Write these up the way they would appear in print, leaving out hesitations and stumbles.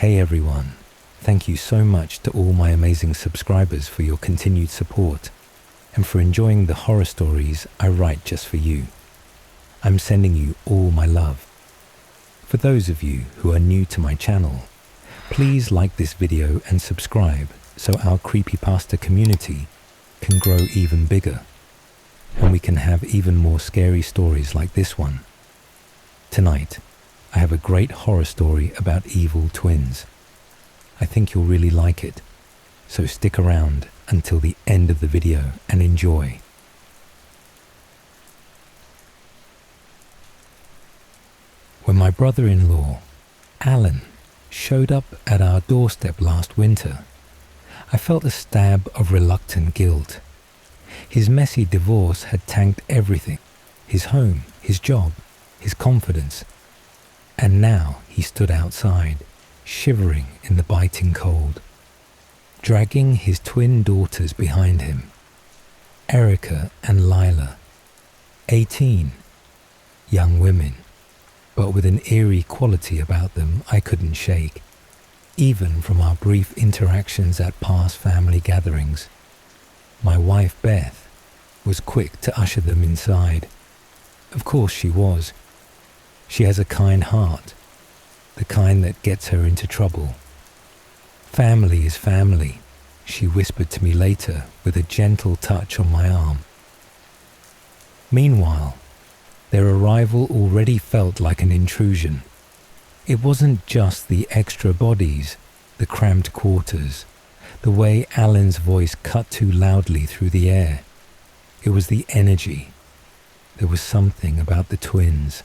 Hey everyone, thank you so much to all my amazing subscribers for your continued support and for enjoying the horror stories I write just for you. I'm sending you all my love. For those of you who are new to my channel, please like this video and subscribe so our Creepypasta community can grow even bigger and we can have even more scary stories like this one. Tonight, I have a great horror story about evil twins. I think you'll really like it, so stick around until the end of the video and enjoy. When my brother-in-law, Alan, showed up at our doorstep last winter, I felt a stab of reluctant guilt. His messy divorce had tanked everything, his home, his job, his confidence. And now he stood outside, shivering in the biting cold, dragging his twin daughters behind him, Erica and Lila, 18, young women, but with an eerie quality about them I couldn't shake, even from our brief interactions at past family gatherings. My wife, Beth, was quick to usher them inside. Of course she was. She has a kind heart, the kind that gets her into trouble. Family is family, she whispered to me later with a gentle touch on my arm. Meanwhile, their arrival already felt like an intrusion. It wasn't just the extra bodies, the cramped quarters, the way Alan's voice cut too loudly through the air. It was the energy. There was something about the twins.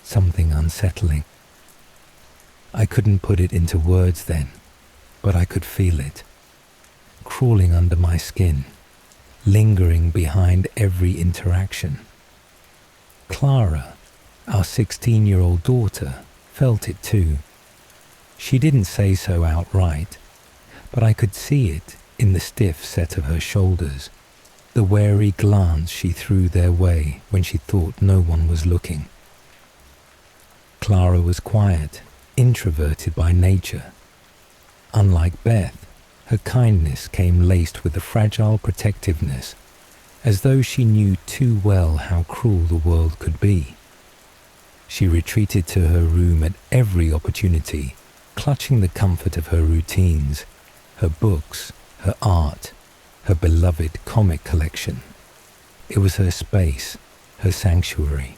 Something unsettling. I couldn't put it into words then, but I could feel it, crawling under my skin, lingering behind every interaction. Clara, our 16-year-old daughter, felt it too. She didn't say so outright, but I could see it in the stiff set of her shoulders, the wary glance she threw their way when she thought no one was looking. Clara was quiet, introverted by nature. Unlike Beth, her kindness came laced with a fragile protectiveness, as though she knew too well how cruel the world could be. She retreated to her room at every opportunity, clutching the comfort of her routines, her books, her art, her beloved comic collection. It was her space, her sanctuary.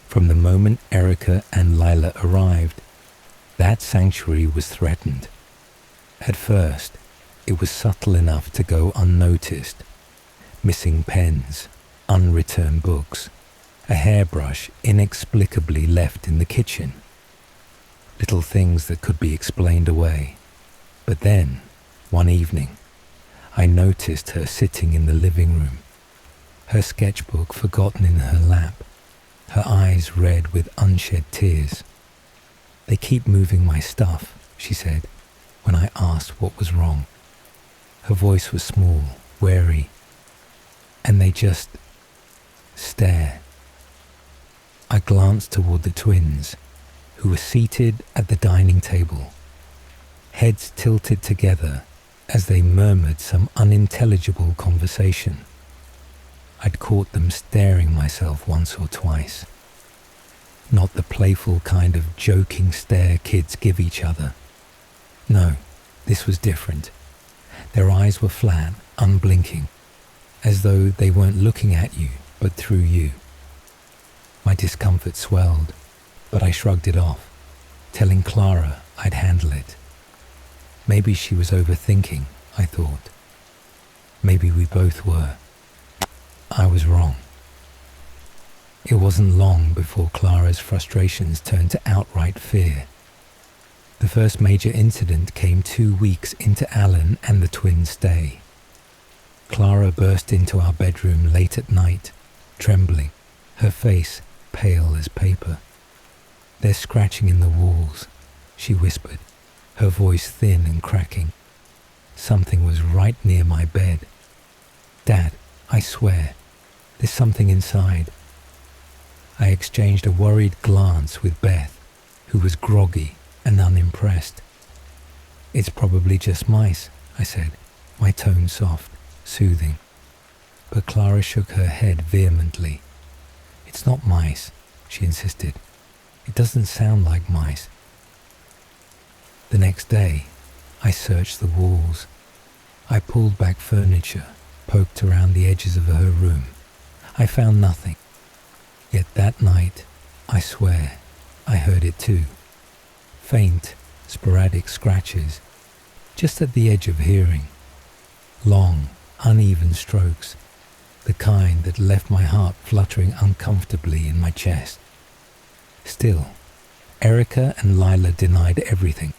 From the moment Erica and Lila arrived, that sanctuary was threatened. At first, it was subtle enough to go unnoticed. Missing pens, unreturned books, a hairbrush inexplicably left in the kitchen. Little things that could be explained away. But then, one evening, I noticed her sitting in the living room, her sketchbook forgotten in her lap, her eyes red with unshed tears. "They keep moving my stuff," she said, when I asked what was wrong. Her voice was small, wary, and they just stare. I glanced toward the twins, who were seated at the dining table, heads tilted together as they murmured some unintelligible conversation. I'd caught them staring myself once or twice. Not the playful kind of joking stare kids give each other. No, this was different. Their eyes were flat, unblinking, as though they weren't looking at you, but through you. My discomfort swelled, but I shrugged it off, telling Clara I'd handle it. Maybe she was overthinking, I thought. Maybe we both were. I was wrong. It wasn't long before Clara's frustrations turned to outright fear. The first major incident came 2 weeks into Alan and the twins' stay. Clara burst into our bedroom late at night, trembling, her face pale as paper. "They're scratching in the walls," she whispered, her voice thin and cracking. Something was right near my bed. "Dad, I swear, there's something inside." I exchanged a worried glance with Beth, who was groggy and unimpressed. "It's probably just mice," I said, my tone soft, soothing. But Clara shook her head vehemently. "It's not mice," she insisted. "It doesn't sound like mice." The next day, I searched the walls. I pulled back furniture, poked around the edges of her room. I found nothing. Yet that night, I swear, I heard it too. Faint, sporadic scratches, just at the edge of hearing. Long, uneven strokes, the kind that left my heart fluttering uncomfortably in my chest. Still, Erica and Lila denied everything,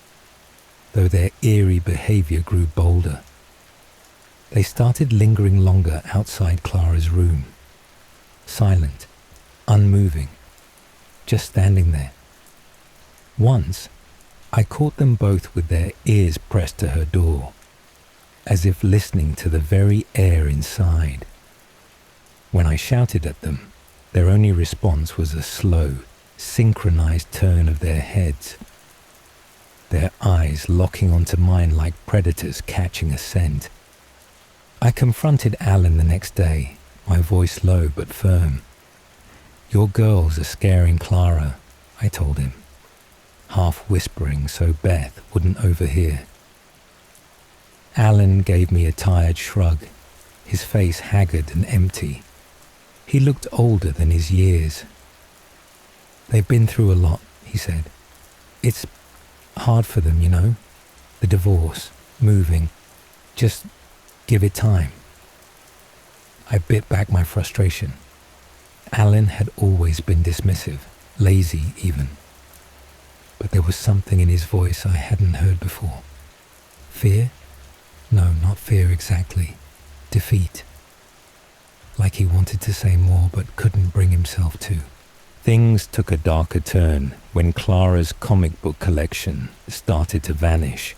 though their eerie behavior grew bolder. They started lingering longer outside Clara's room, silent, unmoving, just standing there. Once, I caught them both with their ears pressed to her door, as if listening to the very air inside. When I shouted at them, their only response was a slow, synchronized turn of their heads, their eyes locking onto mine like predators catching a scent. I confronted Alan the next day, my voice low but firm. "Your girls are scaring Clara," I told him, half whispering so Beth wouldn't overhear. Alan gave me a tired shrug, his face haggard and empty. He looked older than his years. "They've been through a lot," he said. "It's hard for them, you know. The divorce, moving. Just give it time." I bit back my frustration. Alan had always been dismissive, lazy even. But there was something in his voice I hadn't heard before. Fear? No, not fear exactly. Defeat. Like he wanted to say more but couldn't bring himself to. Things took a darker turn when Clara's comic book collection started to vanish.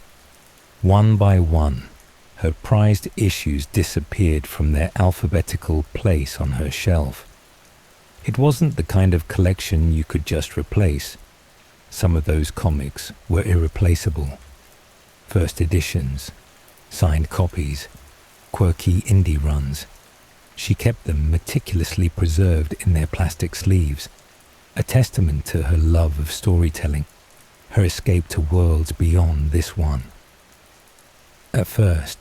One by one, her prized issues disappeared from their alphabetical place on her shelf. It wasn't the kind of collection you could just replace. Some of those comics were irreplaceable. First editions, signed copies, quirky indie runs. She kept them meticulously preserved in their plastic sleeves, a testament to her love of storytelling, her escape to worlds beyond this one. At first,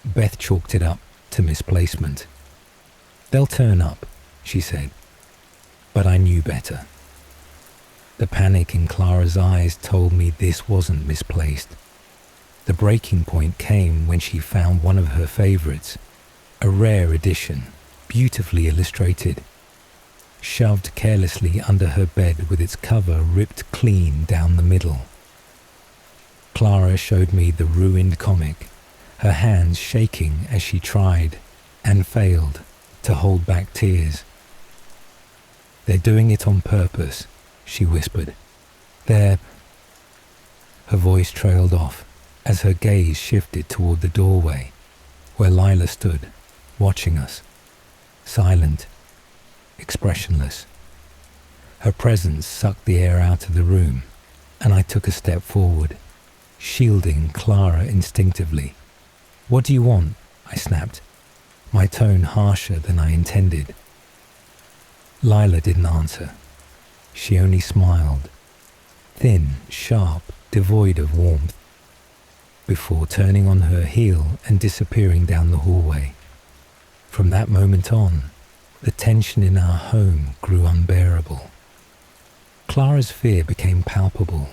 Beth chalked it up to misplacement. "They'll turn up," she said. But I knew better. The panic in Clara's eyes told me this wasn't misplaced. The breaking point came when she found one of her favorites, a rare edition, beautifully illustrated, shoved carelessly under her bed with its cover ripped clean down the middle. Clara showed me the ruined comic, her hands shaking as she tried, and failed, to hold back tears. "They're doing it on purpose," she whispered. "They're..." Her voice trailed off as her gaze shifted toward the doorway, where Lila stood, watching us, silent, expressionless. Her presence sucked the air out of the room, and I took a step forward, shielding Clara instinctively. "What do you want?" I snapped, my tone harsher than I intended. Lila didn't answer. She only smiled, thin, sharp, devoid of warmth, before turning on her heel and disappearing down the hallway. From that moment on, the tension in our home grew unbearable. Clara's fear became palpable,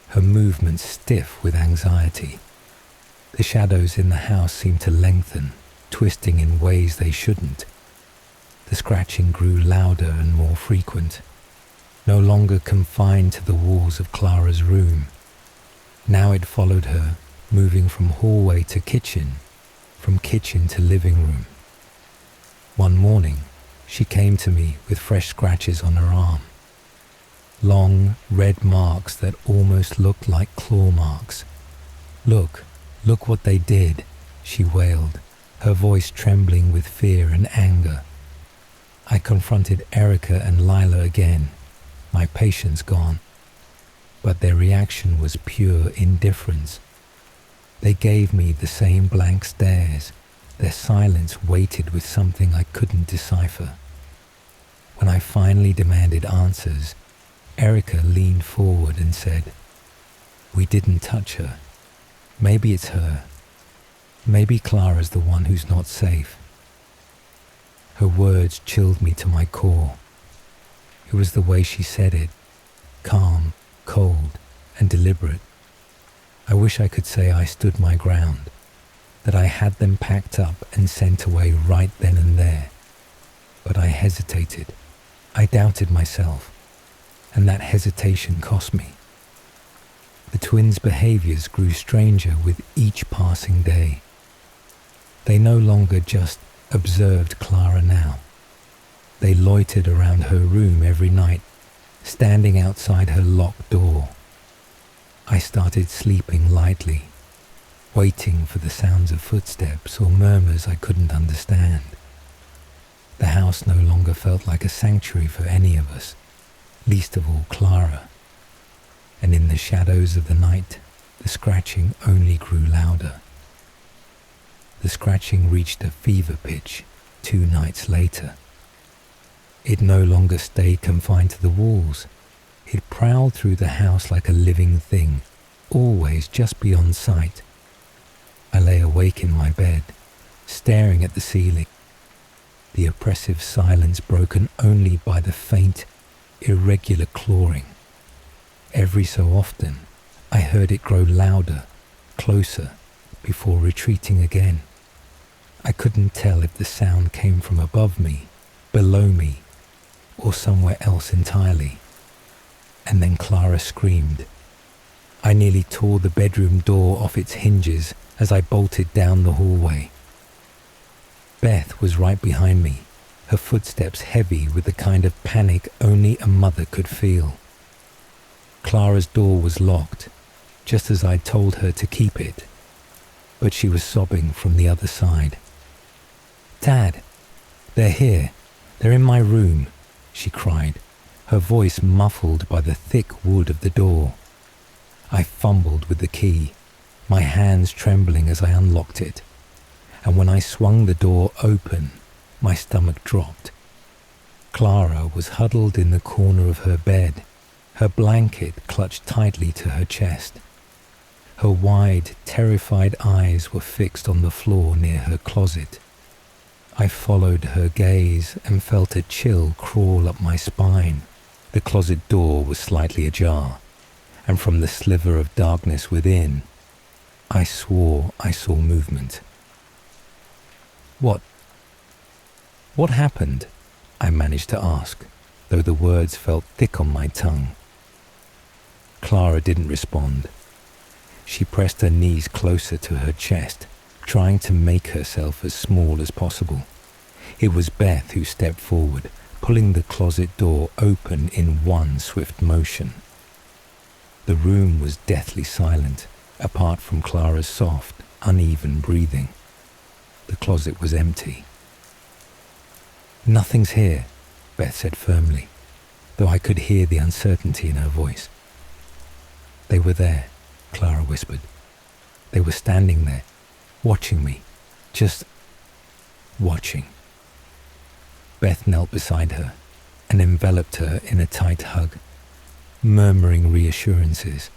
her movements stiff with anxiety. The shadows in the house seemed to lengthen, twisting in ways they shouldn't. The scratching grew louder and more frequent, no longer confined to the walls of Clara's room. Now it followed her, moving from hallway to kitchen, from kitchen to living room. One morning, she came to me with fresh scratches on her arm. Long, red marks that almost looked like claw marks. Look what they did," she wailed, her voice trembling with fear and anger. I confronted Erica and Lila again, my patience gone. but their reaction was pure indifference. They gave me the same blank stares, their silence weighted with something I couldn't decipher. When I finally demanded answers, Erica leaned forward and said, "We didn't touch her. Maybe it's her. Maybe Clara's the one who's not safe." Her words chilled me to my core. It was the way she said it, calm, cold, and deliberate. I wish I could say I stood my ground, that I had them packed up and sent away right then and there. But I hesitated. I doubted myself, and that hesitation cost me. The twins' behaviors grew stranger with each passing day. They no longer just observed Clara now. They loitered around her room every night, standing outside her locked door. I started sleeping lightly, waiting for the sounds of footsteps or murmurs I couldn't understand. The house no longer felt like a sanctuary for any of us, least of all Clara. And in the shadows of the night, the scratching only grew louder. The scratching reached a fever pitch 2 nights later. It no longer stayed confined to the walls. It prowled through the house like a living thing, always just beyond sight. I lay awake in my bed, staring at the ceiling, the oppressive silence broken only by the faint, irregular clawing. Every so often, I heard it grow louder, closer, before retreating again. I couldn't tell if the sound came from above me, below me, or somewhere else entirely. And then Clara screamed. I nearly tore the bedroom door off its hinges as I bolted down the hallway. Beth was right behind me, her footsteps heavy with the kind of panic only a mother could feel. Clara's door was locked, just as I'd told her to keep it, but she was sobbing from the other side. "Dad, they're here. They're in my room," she cried, her voice muffled by the thick wood of the door. I fumbled with the key, my hands trembling as I unlocked it, and when I swung the door open, my stomach dropped. Clara was huddled in the corner of her bed, her blanket clutched tightly to her chest. Her wide, terrified eyes were fixed on the floor near her closet. I followed her gaze and felt a chill crawl up my spine. The closet door was slightly ajar, and from the sliver of darkness within, I swore I saw movement. What happened?" I managed to ask, though the words felt thick on my tongue. Clara didn't respond. She pressed her knees closer to her chest, trying to make herself as small as possible. It was Beth who stepped forward, pulling the closet door open in one swift motion. The room was deathly silent, apart from Clara's soft, uneven breathing. The closet was empty. "Nothing's here," Beth said firmly, though I could hear the uncertainty in her voice. "They were there," Clara whispered. "They were standing there, watching me, just watching." Beth knelt beside her and enveloped her in a tight hug, murmuring reassurances.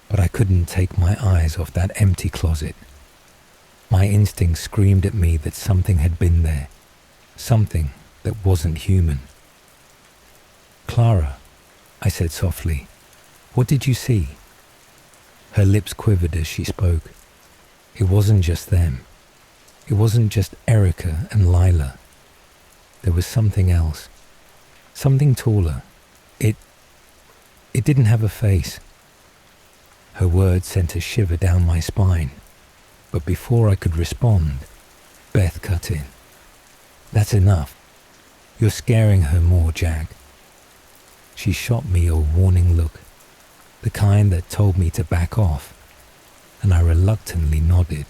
But I couldn't take my eyes off that empty closet. My instinct screamed at me that something had been there, something that wasn't human. "Clara," I said softly, "what did you see?" Her lips quivered as she spoke. It wasn't just them. It wasn't just Erica and Lila. There was something else, something taller. It didn't have a face. Her words sent a shiver down my spine, but before I could respond, Beth cut in. "That's enough. You're scaring her more, Jack." She shot me a warning look, the kind that told me to back off, and I reluctantly nodded.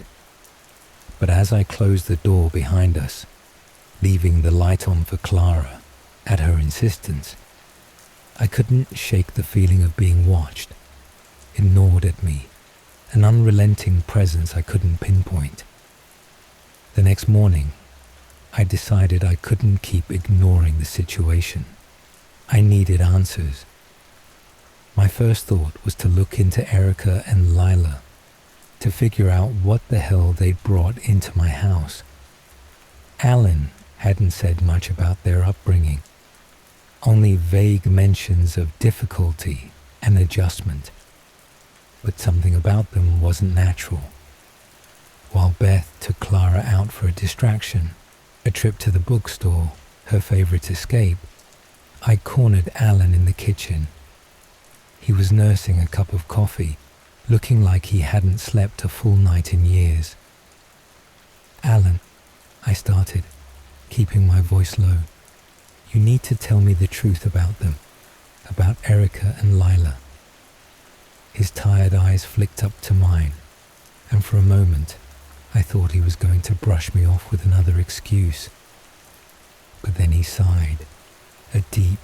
But as I closed the door behind us, leaving the light on for Clara, at her insistence, I couldn't shake the feeling of being watched. It gnawed at me, an unrelenting presence I couldn't pinpoint. The next morning, I decided I couldn't keep ignoring the situation. I needed answers. My first thought was to look into Erica and Lila, to figure out what the hell they'd brought into my house. Alan hadn't said much about their upbringing, only vague mentions of difficulty and adjustment. But something about them wasn't natural. While Beth took Clara out for a distraction, a trip to the bookstore, her favorite escape, I cornered Alan in the kitchen. He was nursing a cup of coffee, looking like he hadn't slept a full night in years. "Alan," I started, keeping my voice low, "you need to tell me the truth about them, about Erica and Lila." His tired eyes flicked up to mine, and for a moment I thought he was going to brush me off with another excuse. But then he sighed, a deep,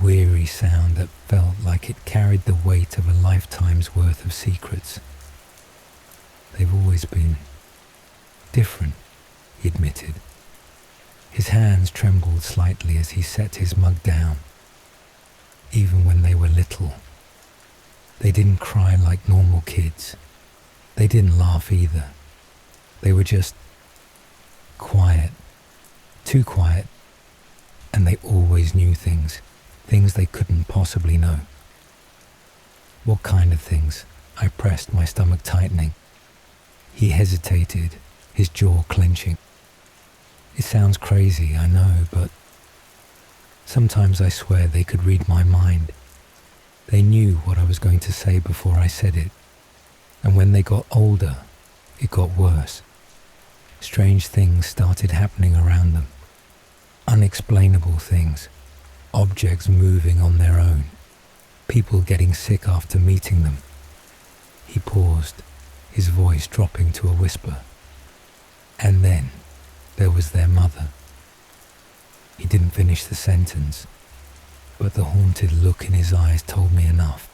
weary sound that felt like it carried the weight of a lifetime's worth of secrets. "They've always been different," he admitted. His hands trembled slightly as he set his mug down. "Even when they were little, they didn't cry like normal kids. They didn't laugh either. They were just quiet, too quiet, and they always knew things they couldn't possibly know." "What kind of things?" I pressed, my stomach tightening. He hesitated, his jaw clenching. "It sounds crazy, I know, but sometimes I swear they could read my mind. They knew what I was going to say before I said it. And when they got older, it got worse. Strange things started happening around them. Unexplainable things. Objects moving on their own. People getting sick after meeting them." He paused, his voice dropping to a whisper. "And then there was their mother." He didn't finish the sentence, but the haunted look in his eyes told me enough.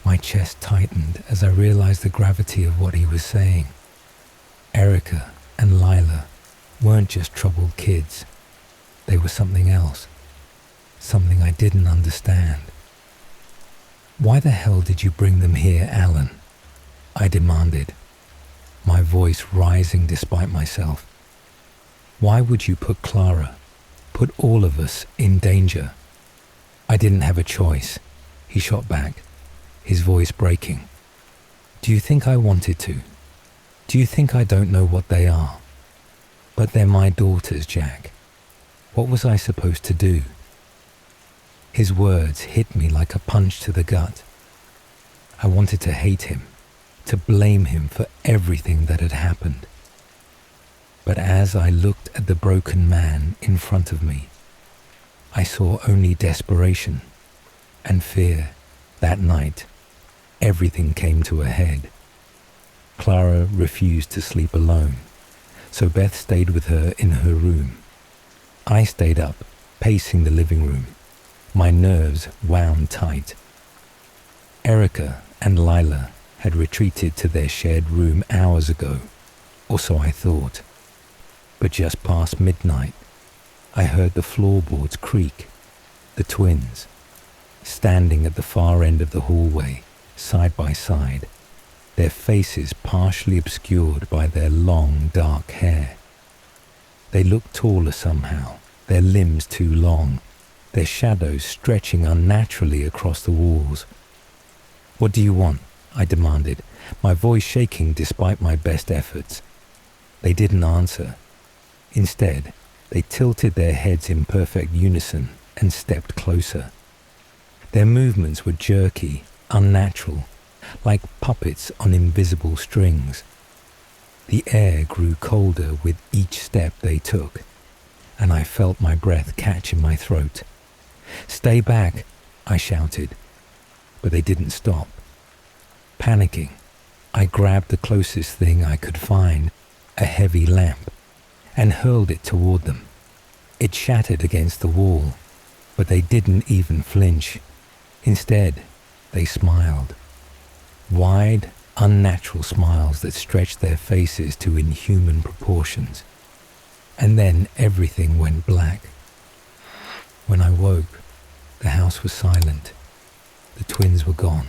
My chest tightened as I realized the gravity of what he was saying. Erica and Lila weren't just troubled kids. They were something else, something I didn't understand. "Why the hell did you bring them here, Alan?" I demanded, my voice rising despite myself. "Why would you put Clara, put all of us in danger?" "I didn't have a choice," he shot back, his voice breaking. "Do you think I wanted to? Do you think I don't know what they are? But they're my daughters, Jack. What was I supposed to do?" His words hit me like a punch to the gut. I wanted to hate him, to blame him for everything that had happened. But as I looked at the broken man in front of me, I saw only desperation and fear. That night, everything came to a head. Clara refused to sleep alone, so Beth stayed with her in her room. I stayed up, pacing the living room, my nerves wound tight. Erica and Lila had retreated to their shared room hours ago, or so I thought. But just past midnight, I heard the floorboards creak. The twins, standing at the far end of the hallway, side by side, their faces partially obscured by their long, dark hair. They looked taller somehow, their limbs too long, their shadows stretching unnaturally across the walls. "What do you want?" I demanded, my voice shaking despite my best efforts. They didn't answer. Instead, they tilted their heads in perfect unison and stepped closer. Their movements were jerky, unnatural, like puppets on invisible strings. The air grew colder with each step they took, and I felt my breath catch in my throat. "Stay back," I shouted, but they didn't stop. Panicking, I grabbed the closest thing I could find, a heavy lamp, and hurled it toward them. It shattered against the wall. But they didn't even flinch. Instead, they smiled. Wide, unnatural smiles that stretched their faces to inhuman proportions. And then everything went black. When I woke, the house was silent. The twins were gone.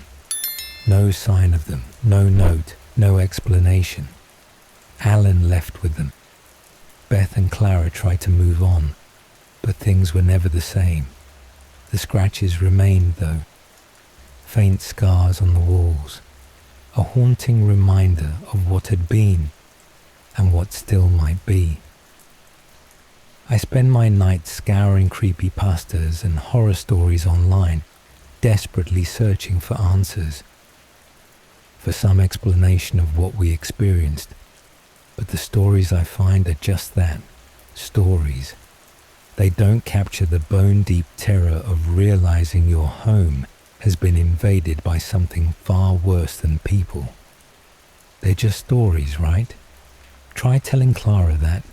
No sign of them, no note, no explanation. Alan left with them. Beth and Clara tried to move on, but things were never the same. The scratches remained, though. Faint scars on the walls. A haunting reminder of what had been and what still might be. I spend my nights scouring creepypastas and horror stories online, desperately searching for answers, for some explanation of what we experienced. But the stories I find are just that, stories. They don't capture the bone-deep terror of realizing your home has been invaded by something far worse than people. They're just stories, right? Try telling Clara that.